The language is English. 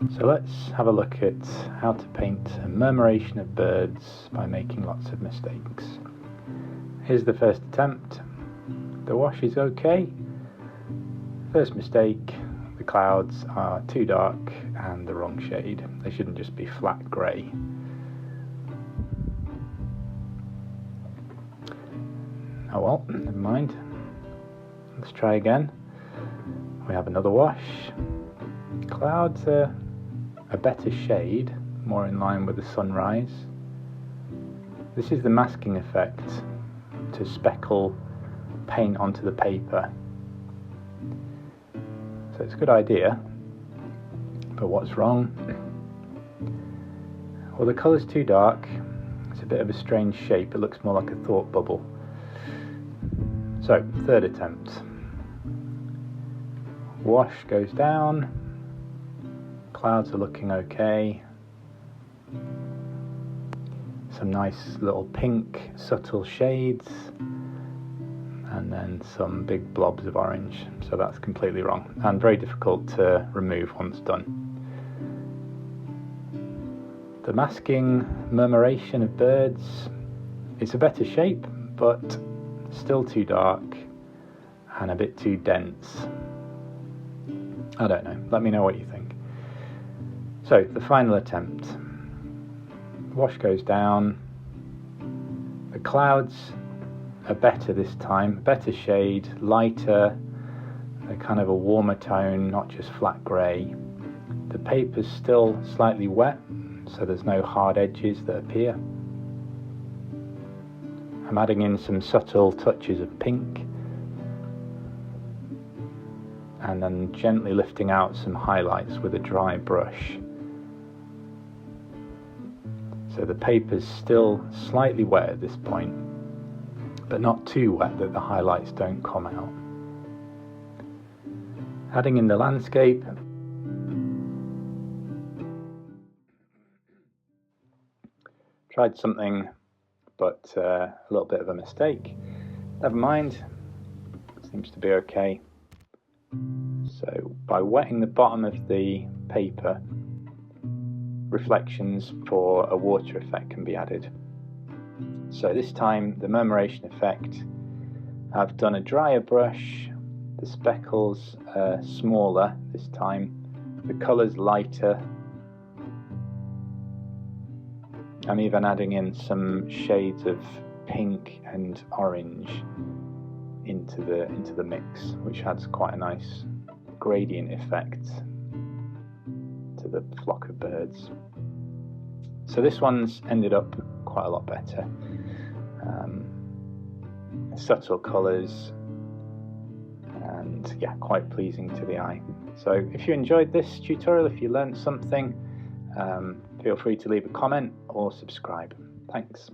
So let's have a look at how to paint a murmuration of birds by making lots of mistakes. Here's the first attempt. The wash is okay. First mistake, the clouds are too dark and the wrong shade. They shouldn't just be flat grey. Oh well, never mind. Let's try again. We have another wash. Clouds are a better shade, more in line with the sunrise. This is the masking effect to speckle paint onto the paper. So it's a good idea, but what's wrong? Well, the colour's too dark. It's a bit of a strange shape. It looks more like a thought bubble. So, third attempt. Wash goes down. Clouds are looking okay. Some nice little pink subtle shades, and then some big blobs of orange. So that's completely wrong and very difficult to remove once done. The masking murmuration of birds, it's a better shape, but still too dark and a bit too dense. I don't know, let me know what you think. So the final attempt. Wash goes down. The clouds are better this time, better shade, lighter, a kind of a warmer tone, not just flat grey. The paper's still slightly wet, so there's no hard edges that appear. I'm adding in some subtle touches of pink and then gently lifting out some highlights with a dry brush. So the paper's still slightly wet at this point, but not too wet that the highlights don't come out. Adding in the landscape. Tried something, but a little bit of a mistake. Never mind, seems to be okay. So by wetting the bottom of the paper, reflections for a water effect can be added. So this time the murmuration effect, I've done a drier brush, the speckles are smaller this time, the colour's lighter. I'm even adding in some shades of pink and orange into the mix, which adds quite a nice gradient effect to the flock of birds. So this one's ended up quite a lot better. Subtle colours and yeah, quite pleasing to the eye. So if you enjoyed this tutorial, if you learned something, feel free to leave a comment or subscribe. Thanks.